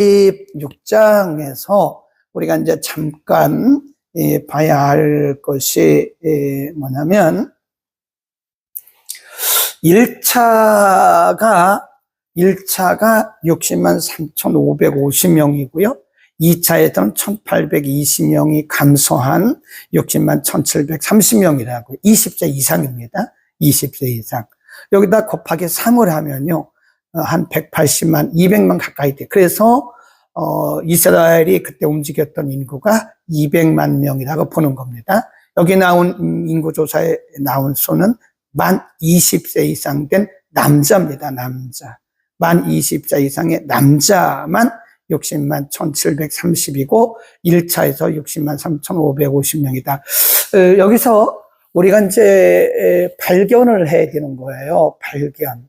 6장에서 우리가 이제 잠깐 봐야 할 것이 뭐냐면 1차가 60만 3,550명이고요. 2차에서는 1,820명이 감소한 60만 1,730명이라고 20세 이상입니다. 20세 이상. 여기다 곱하기 3을 하면요. 한 180만, 200만 가까이 돼. 그래서 이스라엘이 그때 움직였던 인구가 200만 명이라고 보는 겁니다. 여기 나온 인구조사에 나온 수는 만 20세 이상 된 남자입니다. 남자. 만 20세 이상의 남자만 60만 1,730이고 1차에서 60만 3,550명이다. 여기서 우리가 이제 발견을 해야 되는 거예요. 발견.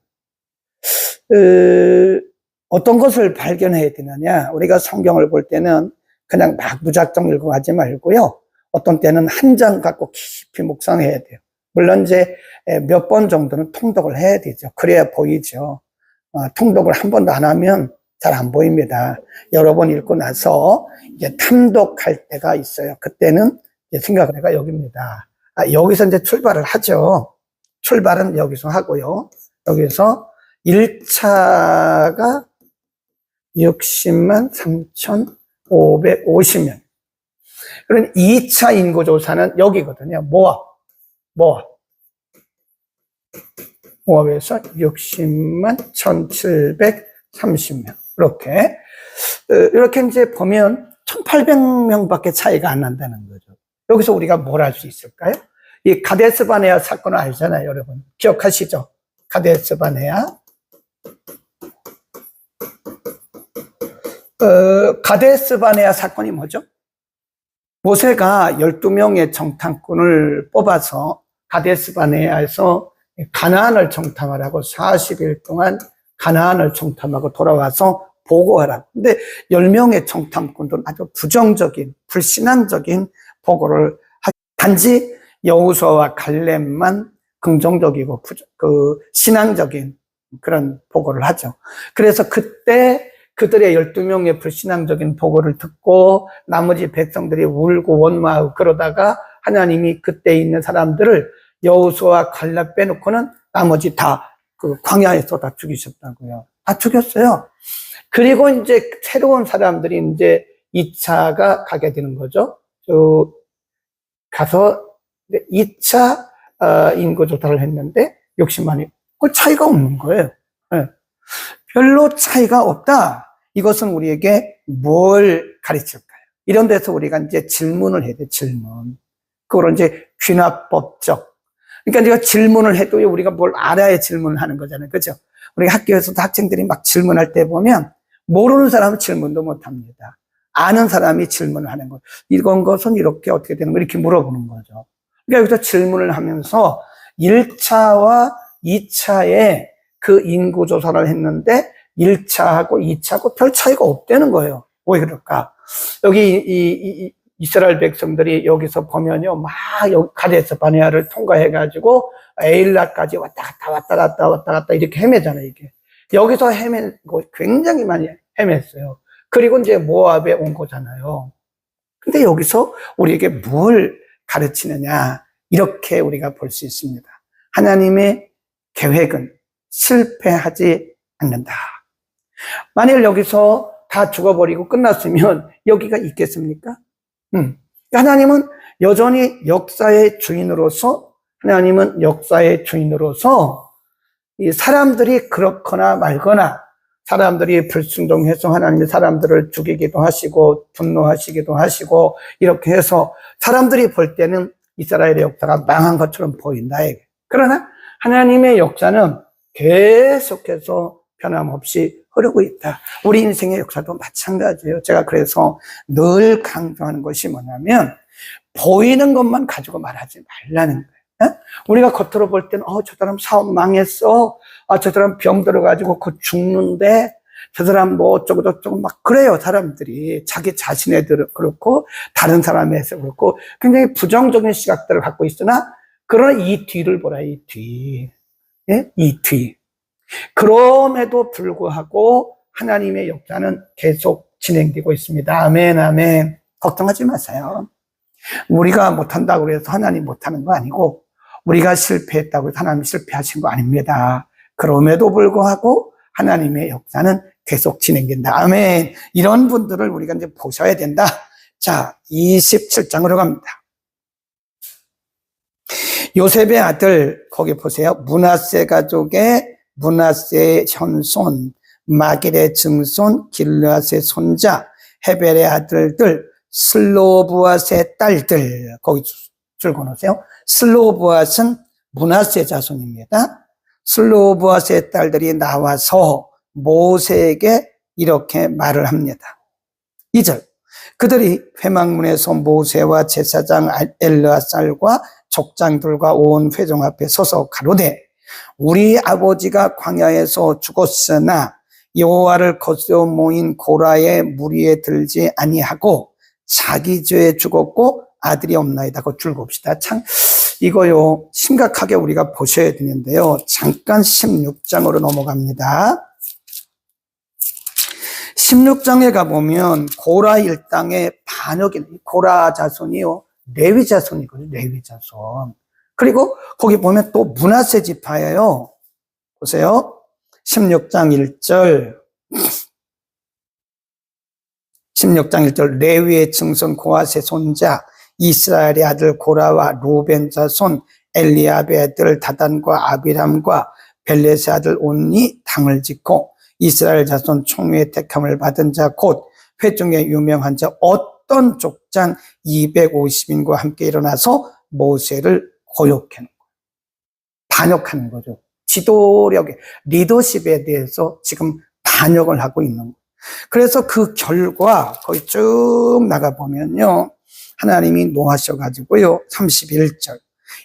어떤 것을 발견해야 되느냐. 우리가 성경을 볼 때는 그냥 막 무작정 읽고 하지 말고요. 어떤 때는 한 장 갖고 깊이 묵상해야 돼요. 물론 이제 몇 번 정도는 통독을 해야 되죠. 그래야 보이죠. 통독을 한 번도 안 하면 잘 안 보입니다. 여러 번 읽고 나서 이제 탐독할 때가 있어요. 그때는 이제 생각을 해가 여기입니다. 여기서 이제 출발을 하죠. 출발은 여기서 하고요. 여기서 1차가 60만 3,550명. 그럼 2차 인구조사는 여기거든요. 모압에서 60만 1,730명. 이렇게 이제 보면 1,800명밖에 차이가 안 난다는 거죠. 여기서 우리가 뭘 할 수 있을까요? 이 가데스 바네아 사건을 알잖아요, 여러분. 기억하시죠? 가데스 바네아. 가데스 바네아 사건이 뭐죠? 모세가 12명의 정탐꾼을 뽑아서 가데스 바네아에서 가나안을 정탐하라고 40일 동안 가나안을 정탐하고 돌아와서 보고하라. 근데 10명의 정탐꾼들은 아주 부정적인, 불신앙적인 보고를 단지 여호수아와 갈렙만 긍정적이고 신앙적인 그런 보고를 하죠. 그래서 그때 그들의 12명의 불신앙적인 보고를 듣고 나머지 백성들이 울고 원망하고 그러다가 하나님이 그때 있는 사람들을 여호수아와 갈렙 빼놓고는 나머지 다 그 광야에서 다 죽이셨다고요. 다 죽였어요. 그리고 이제 새로운 사람들이 이제 2차가 가게 되는 거죠. 가서 2차 인구 조사를 했는데 60만이 그 차이가 없는 거예요. 네. 별로 차이가 없다. 이것은 우리에게 뭘 가르칠까요? 이런 데서 우리가 이제 질문을 해야 돼, 질문. 그걸 이제 귀납법적. 그러니까 내가 질문을 해도 우리가 뭘 알아야 질문을 하는 거잖아요. 그죠? 우리 학교에서도 학생들이 막 질문할 때 보면 모르는 사람은 질문도 못 합니다. 아는 사람이 질문을 하는 거. 이런 것은 이렇게 어떻게 되는 거 이렇게 물어보는 거죠. 그러니까 여기서 질문을 하면서 1차와 2차에 그 인구조사를 했는데 1차하고 2차하고 별 차이가 없다는 거예요. 왜 그럴까? 여기 이스라엘 백성들이 여기서 보면요, 막 가데스 바네아를 통과해가지고 에일라까지 왔다 갔다 이렇게 헤매잖아요, 이게. 여기서 헤맨 거 굉장히 많이 헤맸어요. 그리고 이제 모압에 온 거잖아요. 근데 여기서 우리에게 뭘 가르치느냐, 이렇게 우리가 볼 수 있습니다. 하나님의 계획은 실패하지 않는다. 만일 여기서 다 죽어버리고 끝났으면 여기가 있겠습니까? 하나님은 여전히 역사의 주인으로서, 이 사람들이 그렇거나 말거나, 사람들이 불순종해서 하나님이 사람들을 죽이기도 하시고, 분노하시기도 하시고, 이렇게 해서 사람들이 볼 때는 이스라엘의 역사가 망한 것처럼 보인다. 그러나 하나님의 역사는 계속해서 변함없이 흐르고 있다. 우리 인생의 역사도 마찬가지예요. 제가 그래서 늘 강조하는 것이 뭐냐면 보이는 것만 가지고 말하지 말라는 거예요. 우리가 겉으로 볼 때는 저 사람 사업 망했어. 저 사람 병 들어가지고 곧 죽는데 저 사람 뭐 어쩌고 저쩌고 막 그래요. 사람들이 자기 자신에 그렇고 다른 사람에서 그렇고 굉장히 부정적인 시각들을 갖고 있으나 그러나 이 뒤를 보라. 이 뒤. 이 뒤. 그럼에도 불구하고 하나님의 역사는 계속 진행되고 있습니다. 아멘, 아멘. 걱정하지 마세요. 우리가 못한다고 해서 하나님 못하는 거 아니고, 우리가 실패했다고 해서 하나님 실패하신 거 아닙니다. 그럼에도 불구하고 하나님의 역사는 계속 진행된다. 아멘. 이런 분들을 우리가 이제 보셔야 된다. 자, 27장으로 갑니다. 요셉의 아들, 거기 보세요. 므낫세 가족의 므낫세의 현손, 마길의 증손, 길르앗의 손자, 헤벨의 아들들, 슬로브앗의 딸들, 거기 줄거놓으세요. 슬로브앗은 므낫세 자손입니다. 슬로브앗의 딸들이 나와서 모세에게 이렇게 말을 합니다. 2절, 그들이 회막문에서 모세와 제사장 엘르아살과 족장들과 온 회중 앞에 서서 가로되, 우리 아버지가 광야에서 죽었으나 여호와를 거스려 모인 고라의 무리에 들지 아니하고 자기 죄에 죽었고 아들이 없나이다. 그 줄 봅시다. 참 이거요 심각하게 우리가 보셔야 되는데요. 잠깐 16장으로 넘어갑니다. 16장에 가보면 고라 일당의 반역인 고라 자손이요 레위 자손이거든요. 레위 자손. 그리고 거기 보면 또 므낫세 지파예요. 보세요. 16장 1절. 16장 1절. 레위의 증손 고핫의 손자 이스라엘의 아들 고라와 루벤 자손 엘리압의 아들 다단과 아비람과 벨렛의 아들 온니 당을 짓고 이스라엘 자손 총회의 택함을 받은 자 곧 회중에 유명한 자 어떤 족장 250인과 함께 일어나서 모세를 고욕하는 거예요. 반역하는 거죠. 지도력에, 리더십에 대해서 지금 반역을 하고 있는 거예요. 그래서 그 결과 거기 쭉 나가보면요. 하나님이 노하셔가지고요. 31절.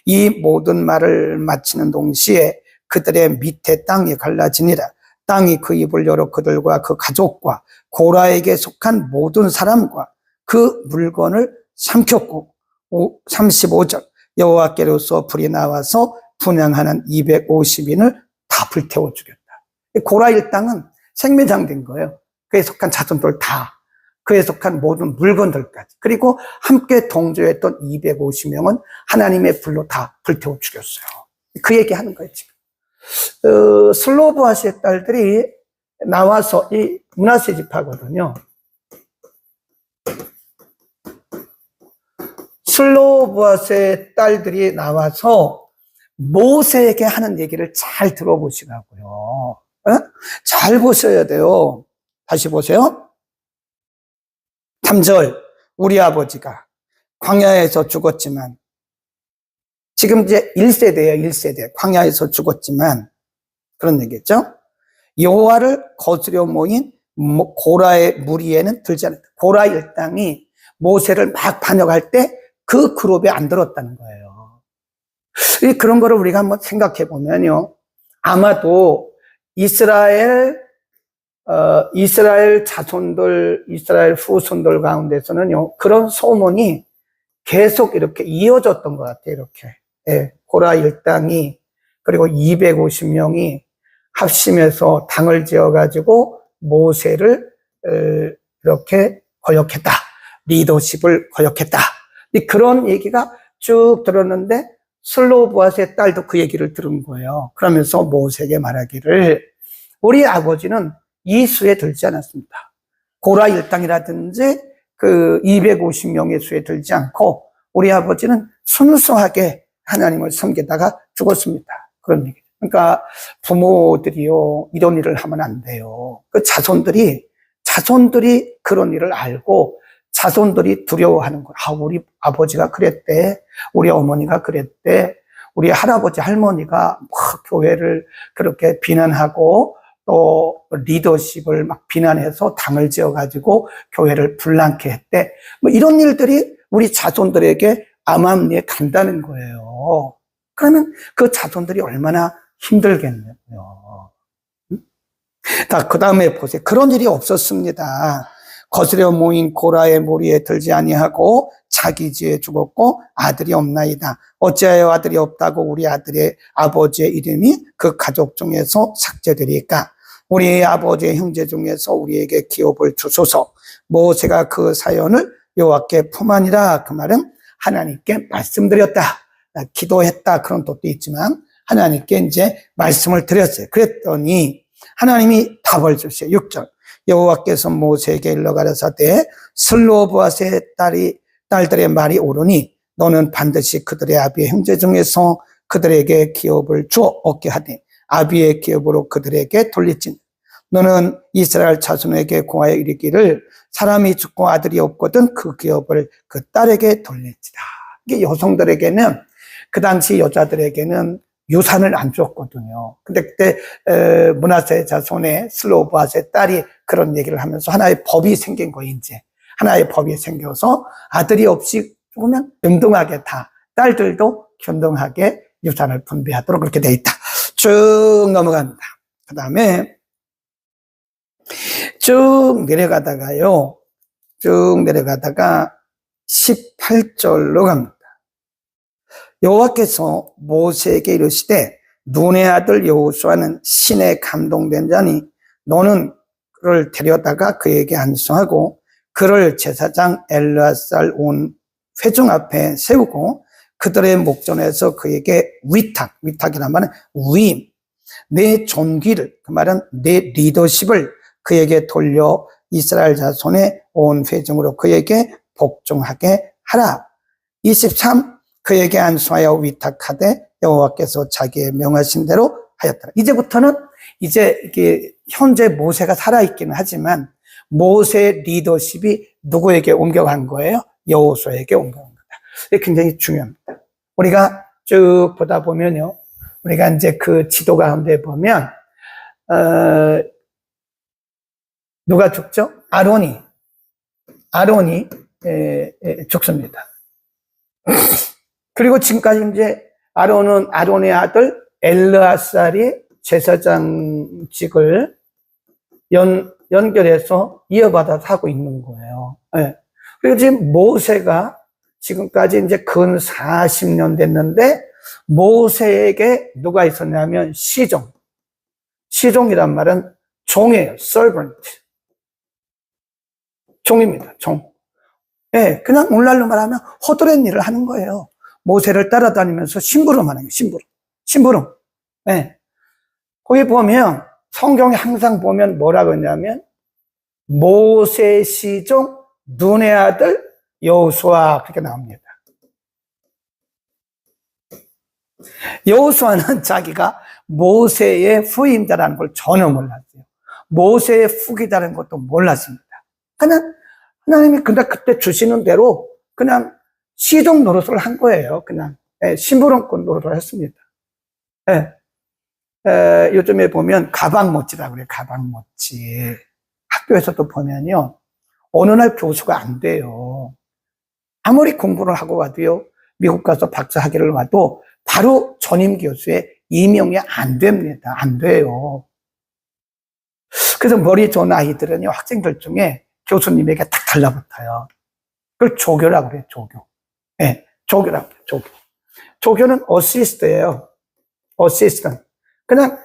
이 모든 말을 마치는 동시에 그들의 밑에 땅이 갈라지니라. 땅이 그 입을 열어 그들과 그 가족과 고라에게 속한 모든 사람과 그 물건을 삼켰고 35절 여호와께로서 불이 나와서 분향하는 250인을 다 불태워 죽였다. 고라 일당은 생매장된 거예요. 그에 속한 자손들 다, 그에 속한 모든 물건들까지, 그리고 함께 동조했던 250명은 하나님의 불로 다 불태워 죽였어요. 그 얘기하는 거예요 지금. 슬로브앗의 딸들이 나와서 이 므낫세 지파거든요. 슬로브앗의 딸들이 나와서 모세에게 하는 얘기를 잘 들어보시라고요. 잘 보셔야 돼요. 다시 보세요. 3절, 우리 아버지가 광야에서 죽었지만, 지금 이제 1세대예요, 1세대. 광야에서 죽었지만, 그런 얘기겠죠? 여호와를 거스려 모인 고라의 무리에는 들지 않았다. 고라 일당이 모세를 막 반역할 때 그 그룹에 안 들었다는 거예요. 그런 거를 우리가 한번 생각해 보면요. 아마도 이스라엘 자손들, 이스라엘 후손들 가운데서는요, 그런 소문이 계속 이렇게 이어졌던 것 같아요, 이렇게. 예, 고라 일당이, 그리고 250명이 합심해서 당을 지어가지고 모세를 이렇게 거역했다. 리더십을 거역했다. 그런 얘기가 쭉 들었는데 슬로브앗의 딸도 그 얘기를 들은 거예요. 그러면서 모세에게 말하기를 우리 아버지는 이 수에 들지 않았습니다. 고라 일당이라든지 그 250명의 수에 들지 않고 우리 아버지는 순수하게 하나님을 섬기다가 죽었습니다. 그런 얘기죠. 그러니까 부모들이요, 이런 일을 하면 안 돼요. 그 자손들이 그런 일을 알고 자손들이 두려워하는 거예요. 아, 우리 아버지가 그랬대. 우리 어머니가 그랬대. 우리 할아버지, 할머니가 막 교회를 그렇게 비난하고 또 리더십을 막 비난해서 당을 지어가지고 교회를 불난케 했대. 뭐 이런 일들이 우리 자손들에게 암암리에 간다는 거예요. 그러면 그 자손들이 얼마나 힘들겠네요. 자, 그 다음에 보세요. 그런 일이 없었습니다. 거스려 모인 고라의 무리에 들지 아니하고 자기 죄에 죽었고 아들이 없나이다. 어찌하여 아들이 없다고 우리 아들의 아버지의 이름이 그 가족 중에서 삭제되리까? 우리 아버지의 형제 중에서 우리에게 기업을 주소서. 모세가 그 사연을 여호와께 품으니라. 그 말은 하나님께 말씀드렸다, 기도했다, 그런 뜻도 있지만 하나님께 이제 말씀을 드렸어요. 그랬더니 하나님이 답을 주세요. 6절. 여호와께서 모세에게 일러 가라사대 슬로브앗의 딸들의 말이 옳으니 너는 반드시 그들의 아비의 형제 중에서 그들에게 기업을 주어 얻게 하되 아비의 기업으로 그들에게 돌리진. 너는 이스라엘 자손에게 고하여 이르기를 사람이 죽고 아들이 없거든 그 기업을 그 딸에게 돌릴지다. 이게 여성들에게는, 그 당시 여자들에게는 유산을 안 줬거든요. 근데 그때 므낫세 자손의 슬로브앗의 딸이 그런 얘기를 하면서 하나의 법이 생긴 거예요. 이제 하나의 법이 생겨서 아들이 없이 죽으면 균등하게 다, 딸들도 균등하게 유산을 분배하도록 그렇게 돼 있다. 쭉 넘어갑니다. 그 다음에 쭉 내려가다가요, 쭉 내려가다가 18절로 갑니다. 여호와께서 모세에게 이르시되 눈의 아들 여호수아는 신에 감동된 자니 너는 그를 데려다가 그에게 안수하고 그를 제사장 엘르아살 온 회중 앞에 세우고 그들의 목전에서 그에게 위탁이란 말은 위임, 내 존귀를, 그 말은 내 리더십을 그에게 돌려 이스라엘 자손의 온 회중으로 그에게 복종하게 하라. 23. 그에게 안수하여 위탁하되 여호와께서 자기의 명하신 대로 하였더라. 이제부터는 이제 이게 현재 모세가 살아있기는 하지만 모세의 리더십이 누구에게 옮겨간 거예요? 여호수아에게 옮겨간 거다. 이게 굉장히 중요합니다. 우리가 쭉 보다 보면요, 우리가 이제 그 지도 가운데 보면 누가 죽죠? 아론이 죽습니다. 그리고 지금까지 이제 아론의 아들 엘르아살이 제사장직을 연결해서 이어받아서 하고 있는 거예요. 네. 그리고 지금 모세가 지금까지 이제 근 40년 됐는데 모세에게 누가 있었냐면 시종이란 말은 종이에요. servant. 종입니다. 종. 예, 그냥 오늘날로 말하면 허드렛 일을 하는 거예요. 모세를 따라다니면서 심부름 하는 거예요. 심부름. 예. 거기 보면 성경에 항상 보면 뭐라고 했냐면 모세 시종 눈의 아들 여호수아 그렇게 나옵니다. 여호수아는 자기가 모세의 후임자라는 걸 전혀 몰랐어요. 모세의 후기자라는 것도 몰랐습니다. 그냥 하나님이 그때 주시는 대로 그냥 시종 노릇을 한 거예요. 그냥 심부름꾼 노릇을 했습니다. 요즘에 보면 가방모찌라고 그래요. 가방모찌. 학교에서도 보면요, 어느 날 교수가 안 돼요. 아무리 공부를 하고 와도요, 미국 가서 박사 학위를 와도 바로 전임 교수의 임용이 안 됩니다. 안 돼요. 그래서 머리 좋은 아이들은요, 학생들 중에 교수님에게 딱 달라붙어요. 그걸 조교라고 그래요. 조교. 네, 조교라고 그래요. 조교. 조교는 어시스트예요. 어시스트. 그냥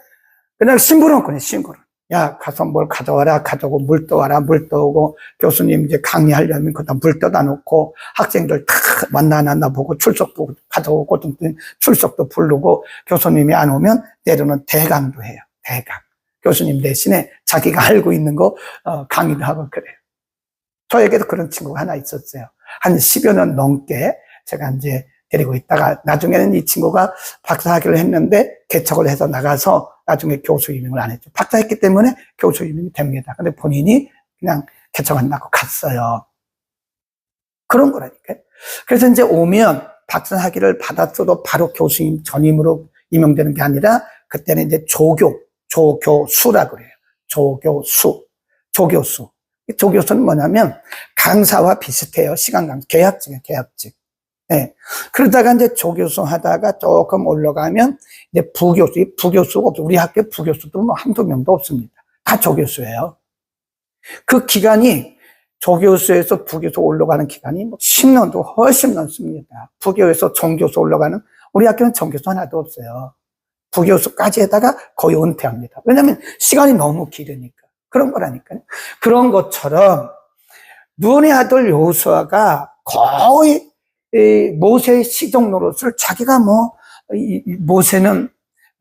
심부름꾼이에요. 심부름. 야, 가서 뭘 가져와라. 가져오고 물 떠와라. 물 떠오고 교수님 이제 강의하려면 거기다 물 떠다 놓고 학생들 다 만나 보고 출석도 가져오고 출석도 부르고 교수님이 안 오면 때로는 대강도 해요. 대강. 교수님 대신에 자기가 알고 있는 거 강의도 하고 그래요. 저에게도 그런 친구가 하나 있었어요. 한 10여 년 넘게 제가 이제 데리고 있다가 나중에는 이 친구가 박사학위를 했는데 개척을 해서 나가서 나중에 교수 임명을 안 했죠. 박사했기 때문에 교수 임명이 됩니다. 근데 본인이 그냥 개척한다고 갔어요. 그런 거라니까요. 그래서 이제 오면 박사학위를 받았어도 바로 교수님 전임으로 임명되는 게 아니라 그때는 이제 조교수라고 그래요. 조교수. 조교수는 뭐냐면 강사와 비슷해요. 시간 강사. 계약직이에요. 계약직. 네. 그러다가 이제 조교수 하다가 조금 올라가면 이제 부교수가 없어요. 우리 학교에 부교수도 뭐 한두 명도 없습니다. 다 조교수예요. 그 기간이 조교수에서 부교수 올라가는 기간이 뭐 10년도 훨씬 넘습니다. 부교에서 정교수 올라가는, 우리 학교는 정교수 하나도 없어요. 부교수까지 해다가 거의 은퇴합니다. 왜냐하면 시간이 너무 길으니까. 그런 거라니까요. 그런 것처럼 눈의 아들 여호수아가 거의 모세의 시종 노릇을 자기가 모세는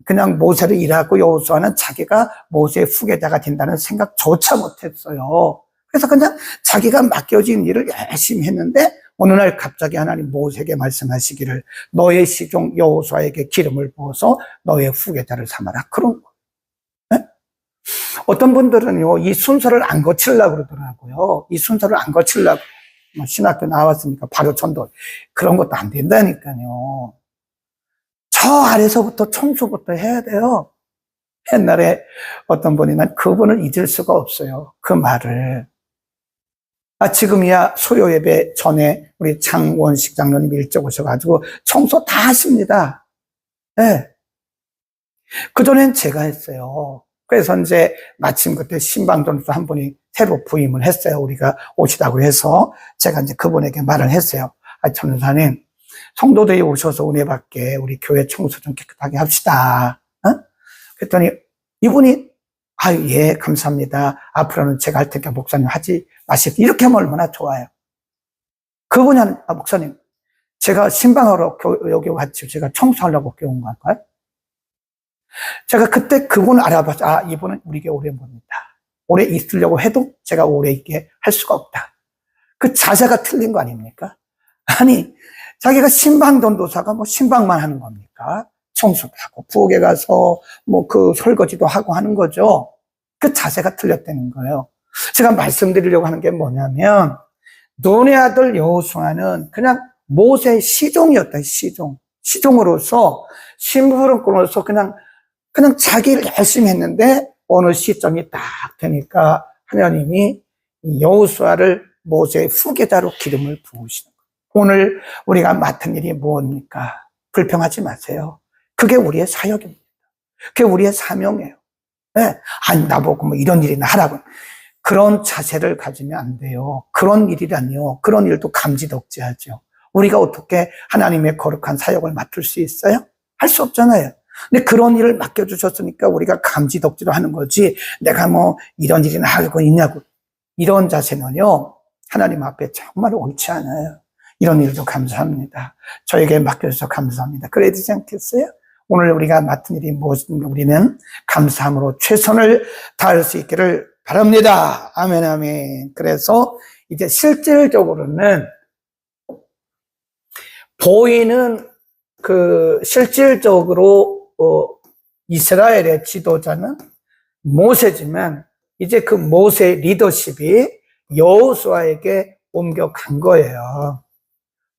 그냥 모세를 일하고 여호수아는 자기가 모세의 후계자가 된다는 생각조차 못했어요. 그래서 그냥 자기가 맡겨진 일을 열심히 했는데 어느 날 갑자기 하나님 모세에게 말씀하시기를 너의 시종 여호수아에게 기름을 부어서 너의 후계자를 삼아라. 그런 거. 네? 어떤 분들은요, 이 순서를 안 거치려고 그러더라고요. 이 순서를 안 거치려고. 신학교 나왔으니까 바로 전도. 그런 것도 안 된다니까요. 저 아래서부터 청소부터 해야 돼요. 옛날에 어떤 분이 난 그분을 잊을 수가 없어요. 그 말을. 지금이야 소요 예배 전에 우리 장원식 장로님이 일찍 오셔가지고 청소 다 하십니다. 네. 그전엔 제가 했어요. 그래서 이제 마침 그때 신방전수 한 분이 새로 부임을 했어요. 우리가 오시다고 해서 제가 이제 그분에게 말을 했어요. 전도사님, 성도들이 오셔서 은혜 받게 우리 교회 청소 좀 깨끗하게 합시다. 그랬더니 이분이 예, 감사합니다. 앞으로는 제가 할 테니까 목사님 하지 마시고 이렇게 하면 얼마나 좋아요. 그분이 하는, 목사님, 제가 신방하러 여기 왔지 제가 청소하려고 온 걸까요? 제가 그때 그분을 알아봤죠. 이분은 우리 교회 오래 봅니다. 오래 있으려고 해도 제가 오래 있게 할 수가 없다. 그 자세가 틀린 거 아닙니까? 아니, 자기가 신방전도사가 신방만 하는 겁니까? 청소도 하고, 부엌에 가서 그 설거지도 하고 하는 거죠. 그 자세가 틀렸다는 거예요. 제가 말씀드리려고 하는 게 뭐냐면, 눈의 아들 여호수아는 그냥 모세의 시종이었다, 시종. 시종으로서, 심부름꾼으로서 그냥 자기를 열심히 했는데, 어느 시점이 딱 되니까 하나님이 여호수아를 모세의 후계자로 기름을 부으시는 거예요. 오늘 우리가 맡은 일이 무엇입니까? 불평하지 마세요. 그게 우리의 사역입니다. 그게 우리의 사명이에요. 네. 나보고 이런 일이나 하라고. 그런 자세를 가지면 안 돼요. 그런 일이라니요. 그런 일도 감지덕지하죠. 우리가 어떻게 하나님의 거룩한 사역을 맡을 수 있어요? 할 수 없잖아요. 근데 그런 일을 맡겨주셨으니까 우리가 감지덕지로 하는 거지, 내가 이런 일이나 하고 있냐고. 이런 자세는요, 하나님 앞에 정말 옳지 않아요. 이런 일도 감사합니다. 저에게 맡겨주셔서 감사합니다. 그래야 되지 않겠어요? 오늘 우리가 맡은 일이 무엇인가 우리는 감사함으로 최선을 다할 수 있기를 바랍니다. 아멘, 아멘. 그래서 이제 실질적으로는 보이는 실질적으로 이스라엘의 지도자는 모세지만 이제 그 모세의 리더십이 여호수아에게 옮겨간 거예요.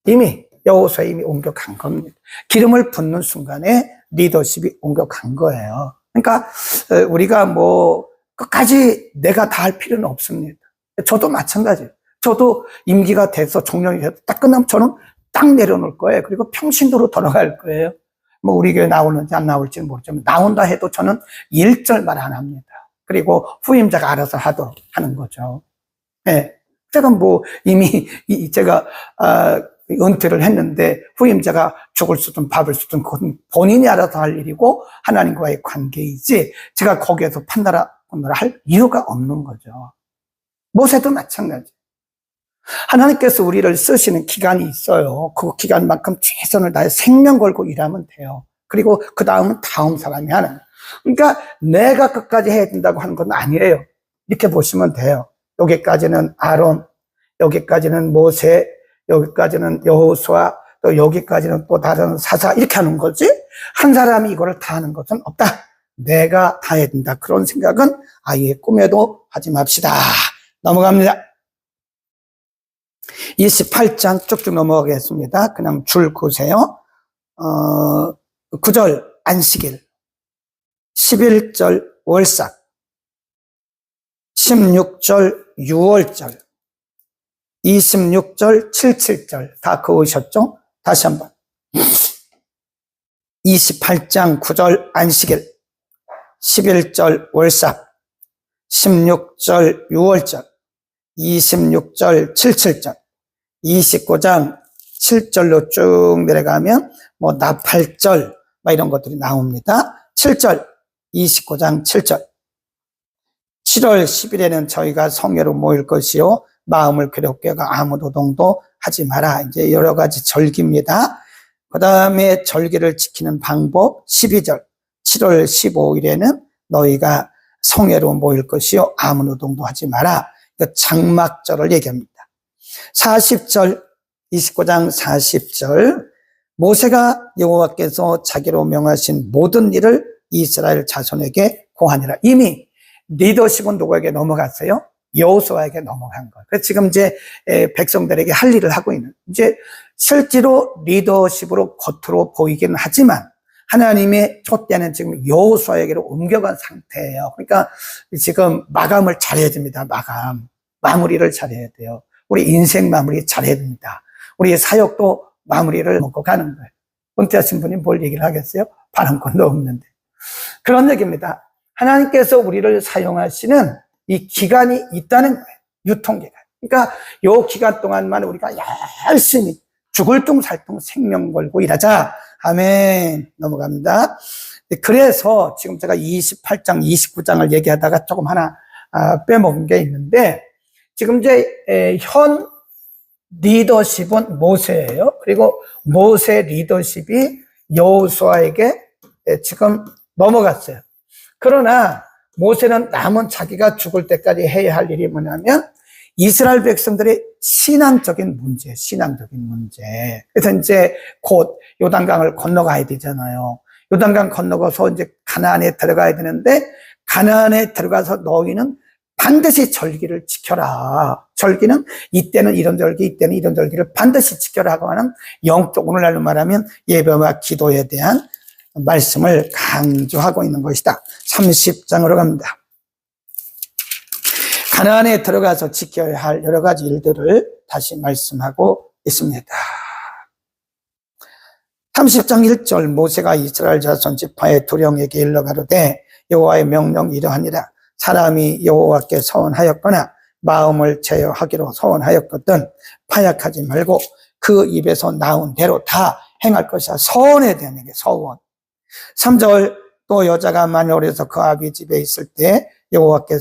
이미 옮겨간 겁니다. 기름을 붓는 순간에 리더십이 옮겨간 거예요. 그러니까 우리가 끝까지 내가 다 할 필요는 없습니다. 저도 마찬가지예요. 저도 임기가 돼서 종령이 돼서 딱 끝나면 저는 딱 내려놓을 거예요. 그리고 평신도로 돌아갈 거예요. 우리 교회 나오는지 안 나올지는 모르지만 나온다 해도 저는 1절만 안 합니다. 그리고 후임자가 알아서 하도록 하는 거죠. 네. 제가 이미 제가 은퇴를 했는데 후임자가 죽을 수든 밥을 쓰든 그건 본인이 알아서 할 일이고 하나님과의 관계이지 제가 거기에서 판단을 할 이유가 없는 거죠. 모세도 마찬가지. 하나님께서 우리를 쓰시는 기간이 있어요. 그 기간만큼 최선을 다해 생명 걸고 일하면 돼요. 그리고 그 다음은 다음 사람이 하는 거예요. 그러니까 내가 끝까지 해야 된다고 하는 건 아니에요. 이렇게 보시면 돼요. 여기까지는 아론, 여기까지는 모세, 여기까지는 여호수아, 또 여기까지는 또 다른 사사 이렇게 하는 거지 한 사람이 이거를 다 하는 것은 없다. 내가 다 해야 된다. 그런 생각은 아예 꿈에도 하지 맙시다. 넘어갑니다. 28장 쭉쭉 넘어가겠습니다. 그냥 줄 그으세요. 9절 안식일, 11절 월삭, 16절 유월절, 26절 77절 다 그으셨죠? 다시 한번 28장 9절 안식일, 11절 월삭, 16절 유월절, 26절 77절, 29장 7절로 쭉 내려가면 나팔절 이런 것들이 나옵니다. 7절, 29장 7절. 7월 10일에는 저희가 성회로 모일 것이요 마음을 괴롭게 하고 아무 노동도 하지 마라. 이제 여러 가지 절기입니다. 그 다음에 절기를 지키는 방법 12절. 7월 15일에는 너희가 성회로 모일 것이요 아무 노동도 하지 마라. 장막절을 얘기합니다. 40절, 29장 40절. 모세가 여호와께서 자기로 명하신 모든 일을 이스라엘 자손에게 고하니라. 이미 리더십은 누구에게 넘어갔어요? 여호수아에게 넘어간 거예요. 그래서 지금 이제 백성들에게 할 일을 하고 있는, 이제 실제로 리더십으로 겉으로 보이긴 하지만 하나님의 촛대는 지금 여호수아에게로 옮겨간 상태예요. 그러니까 지금 마감을 잘해야 됩니다. 마무리를 잘해야 돼요. 우리 인생 마무리 잘해야 됩니다. 우리 사역도 마무리를 먹고 가는 거예요. 은퇴하신 분이 뭘 얘기를 하겠어요? 발언권도 없는데. 그런 얘기입니다. 하나님께서 우리를 사용하시는 이 기간이 있다는 거예요. 유통기간. 그러니까 이 기간 동안만 우리가 열심히 죽을 둥 살 둥 생명 걸고 일하자. 아멘. 넘어갑니다. 그래서 지금 제가 28장, 29장을 얘기하다가 조금 하나 빼먹은 게 있는데, 지금 이제 현 리더십은 모세예요. 그리고 모세 리더십이 여호수아에게 지금 넘어갔어요. 그러나 모세는 남은 자기가 죽을 때까지 해야 할 일이 뭐냐면 이스라엘 백성들의 신앙적인 문제. 그래서 이제 곧 요단강을 건너가야 되잖아요. 요단강 건너가서 이제 가나안에 들어가야 되는데, 가나안에 들어가서 너희는 반드시 절기를 지켜라. 절기는 이때는 이런 절기, 이때는 이런 절기를 반드시 지켜라 하고 하는 영적, 오늘날로 말하면 예배와 기도에 대한 말씀을 강조하고 있는 것이다. 30장으로 갑니다. 가나안에 들어가서 지켜야 할 여러 가지 일들을 다시 말씀하고 있습니다. 30장 1절. 모세가 이스라엘 자손 지파의 두령에게 일러 가로되 여호와의 명령 이러하니라. 사람이 여호와께 서원하였거나 마음을 제어하기로 서원하였거든 파약하지 말고 그 입에서 나온 대로 다 행할 것이야. 서원에 대한 얘기, 서원. 3절. 또 여자가 만일 어려서 그 아비 집에 있을 때 여호와께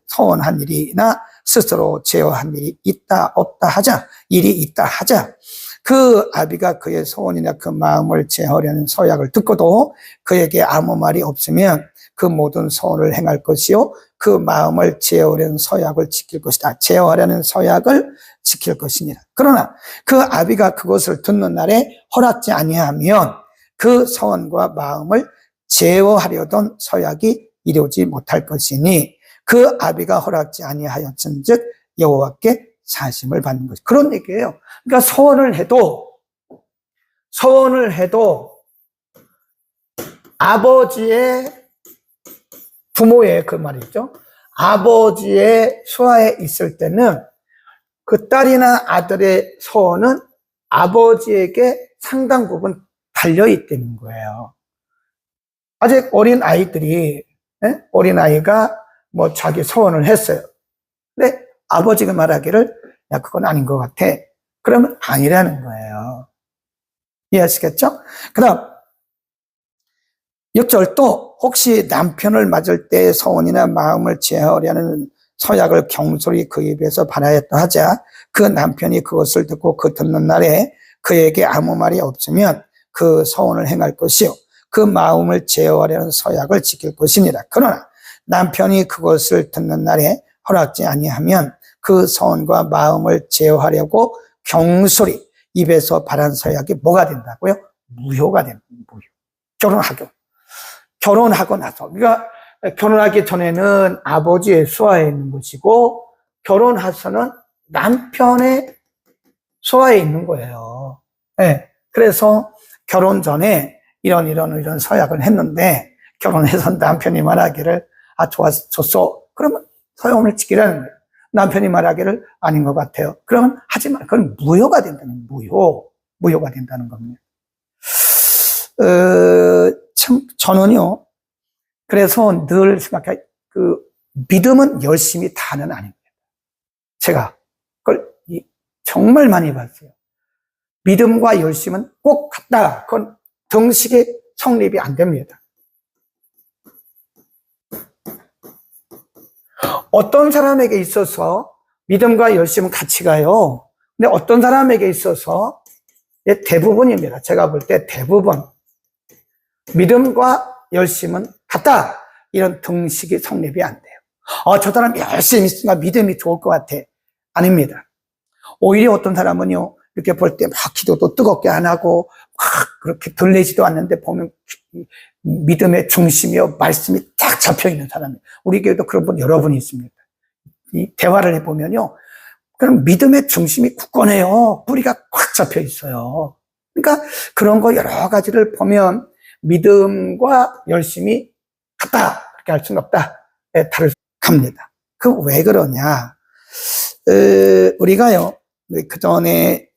서원한 일이나 스스로 제어한 일이 있다 없다 하자. 일이 있다 하자. 그 아비가 그의 소원이나 그 마음을 제어하려는 서약을 듣고도 그에게 아무 말이 없으면 그 모든 소원을 행할 것이요 그 마음을 제어하려는 서약을 지킬 것이다. 제어하려는 서약을 지킬 것이니라. 그러나 그 아비가 그것을 듣는 날에 허락지 아니하면 그 서원과 마음을 제어하려던 서약이 이루어지지 못할 것이니 그 아비가 허락지 아니하였은즉 여호와께 사심을 받는 것이. 그런 얘기예요. 그러니까 서원을 해도 아버지의 부모의 그 말이죠. 아버지의 수하에 있을 때는 그 딸이나 아들의 서원은 아버지에게 상당 부분 달려있다는 거예요. 아직 어린 아이들이, 어린아이가 뭐 자기 소원을 했어요. 근데 아버지가 말하기를 야 그건 아닌 것 같아. 그러면 아니라는 거예요. 이해하시겠죠? 그 다음 6절. 또 혹시 남편을 맞을 때 서원이나 마음을 제어하려는 서약을 경솔히 그 입에서 발하였다 하자. 그 남편이 그것을 듣고 그 듣는 날에 그에게 아무 말이 없으면 그 서원을 행할 것이요 그 마음을 제어하려는 서약을 지킬 것이니라. 그러나 남편이 그것을 듣는 날에 허락지 아니하면 그 서원과 마음을 제어하려고 경솔히 입에서 발한 서약이 뭐가 된다고요? 무효가 됩니다. 무효. 결혼하고 나서. 그러니까 결혼하기 전에는 아버지의 수하에 있는 것이고 결혼해서는 남편의 수하에 있는 거예요. 네. 그래서 결혼 전에 이런 서약을 했는데 결혼해서 남편이 말하기를 좋았어. 그러면 서약을 지키라는 거예요. 남편이 말하기를 아닌 것 같아요. 그러면 하지 마. 그건 무효가 된다는 무효가 된다는 겁니다. 저는요. 그래서 늘 생각해 믿음은 열심히 다는 아닙니다. 제가 그걸 정말 많이 봤어요. 믿음과 열심은 꼭 같다. 그건 등식이 성립이 안 됩니다. 어떤 사람에게 있어서 믿음과 열심은 같이 가요. 근데 어떤 사람에게 있어서 대부분입니다. 제가 볼 때 대부분 믿음과 열심은 같다. 이런 등식이 성립이 안 돼요. 저 사람 열심히 있으니까 믿음이 좋을 것 같아. 아닙니다. 오히려 어떤 사람은요, 이렇게 볼 때 막 기도도 뜨겁게 안 하고, 막 그렇게 들리지도 않는데 보면 믿음의 중심이요, 말씀이 딱 잡혀 있는 사람이에요. 우리 교회도 그런 분 여러분이 있습니다. 이 대화를 해보면요, 그럼 믿음의 중심이 굳건해요. 뿌리가 꽉 잡혀 있어요. 그러니까 그런 거 여러 가지를 보면 믿음과 열심이 같다. 그렇게 할 수는 없다. 다를 갑니다. 그 왜 그러냐? 우리가요, 그 전에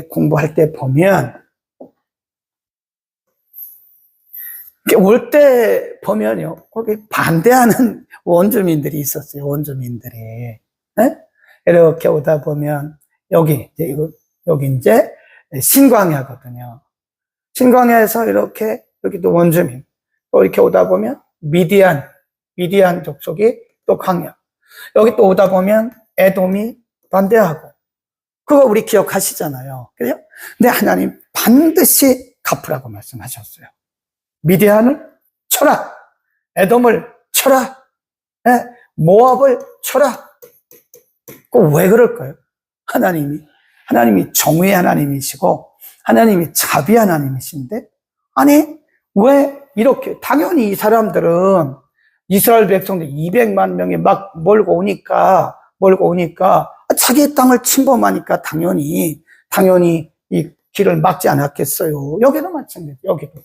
공부할 때 보면, 올 때 보면요, 거기 반대하는 원주민들이 있었어요, 원주민들이. 네? 이렇게 오다 보면, 여기 이제 신광야거든요. 신광야에서 이렇게, 여기도 원주민. 또 이렇게 오다 보면, 미디안 족속이 또 광야. 여기 또 오다 보면, 에돔이 반대하고. 그거 우리 기억하시잖아요. 그죠? 근데 하나님 반드시 갚으라고 말씀하셨어요. 미디안을 쳐라. 에돔을 쳐라. 네? 모압을 쳐라. 왜 그럴까요? 하나님이 정의의 하나님이시고, 하나님이 자비 하나님이신데, 아니, 왜 이렇게, 당연히 이 사람들은 이스라엘 백성들 200만 명이 막 몰고 오니까, 자기의 땅을 침범하니까 당연히 이 길을 막지 않았겠어요. 여기도 마찬가지예요. 여기도.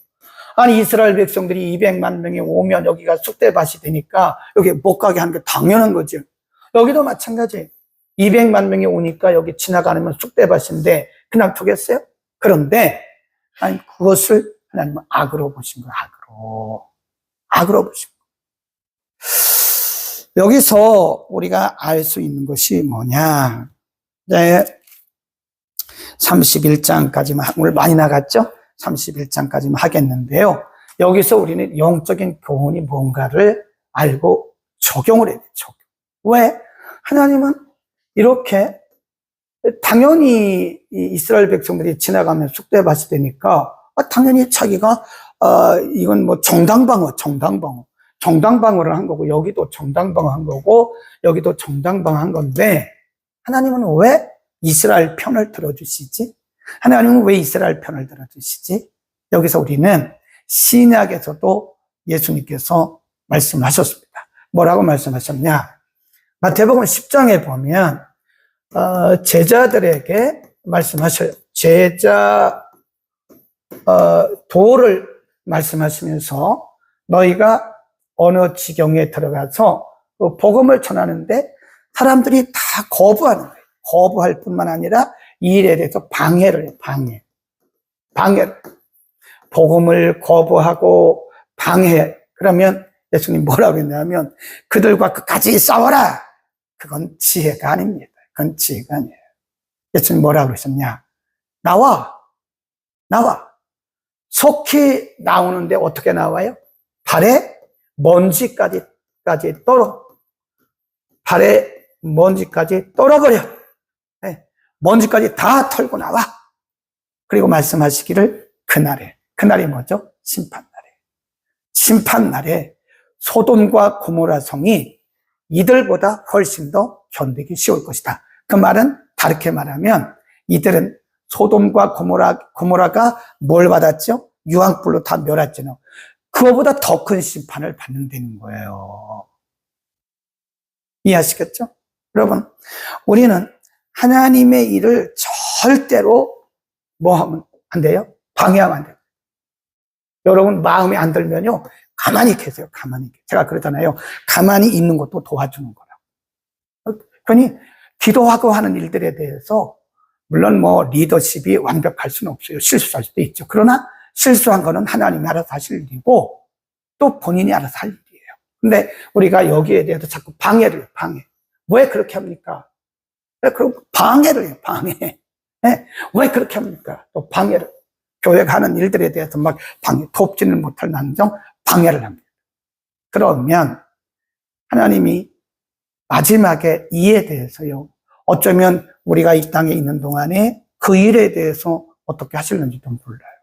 아니, 이스라엘 백성들이 200만 명이 오면 여기가 쑥대밭이 되니까 여기 못 가게 하는 게 당연한 거죠. 여기도 마찬가지예요. 200만 명이 오니까 여기 지나가면 쑥대밭인데 그냥 두겠어요? 그런데 아니, 그것을 하나님은 악으로 보신 거예요. 악으로 보신 거예요. 여기서 우리가 알 수 있는 것이 뭐냐? 네, 31장까지만, 오늘 많이 나갔죠? 31장까지만 하겠는데요. 여기서 우리는 영적인 교훈이 뭔가를 알고 적용을 해야 돼요. 왜? 하나님은 이렇게 당연히 이스라엘 백성들이 지나가면 쑥대밭이 되니까 당연히 자기가 이건 뭐 정당방어를 한 거고, 여기도 정당방어 한 거고, 여기도 정당방어 한 건데, 하나님은 왜 이스라엘 편을 들어주시지? 하나님은 왜 이스라엘 편을 들어주시지? 여기서 우리는 신약에서도 예수님께서 말씀하셨습니다. 뭐라고 말씀하셨냐? 마태복음 10장에 보면, 제자들에게 말씀하셔요. 도를 말씀하시면서, 너희가 어느 지경에 들어가서 복음을 전하는데 사람들이 다 거부하는 거예요. 거부할 뿐만 아니라 이 일에 대해서 방해를 해요. 방해를. 복음을 거부하고 방해. 그러면 예수님 뭐라고 했냐면, 그들과 끝까지 싸워라. 그건 지혜가 아닙니다. 그건 지혜가 아니에요. 예수님 뭐라고 그러셨냐? 나와. 속히 나오는데 어떻게 나와요? 발에 먼지까지 떨어버려. 네. 먼지까지 다 털고 나와. 그리고 말씀하시기를 그날이 뭐죠? 심판날에 소돔과 고모라 성이 이들보다 훨씬 더 견디기 쉬울 것이다. 그 말은 다르게 말하면 이들은 소돔과 고모라가 뭘 받았죠? 유황불로 다 멸했잖아요. 그거보다 더 큰 심판을 받는다는 거예요. 이해하시겠죠? 여러분, 우리는 하나님의 일을 절대로 뭐 하면 안 돼요? 방해하면 안 돼요. 여러분, 마음에 안 들면요, 가만히 계세요. 제가 그러잖아요. 가만히 있는 것도 도와주는 거라고. 그러니 기도하고 하는 일들에 대해서 물론 뭐 리더십이 완벽할 수는 없어요. 실수할 수도 있죠. 그러나 실수한 거는 하나님이 알아서 하실 일이고 또 본인이 알아서 할 일이에요. 근데 우리가 여기에 대해서 자꾸 방해. 왜 그렇게 합니까? 그럼 방해를 해요. 네? 왜 그렇게 합니까? 또 방해를. 교회가 하는 일들에 대해서 막 돕지는 못할 난정 방해를 합니다. 그러면 하나님이 마지막에 이에 대해서요. 어쩌면 우리가 이 땅에 있는 동안에 그 일에 대해서 어떻게 하실는지도 몰라요.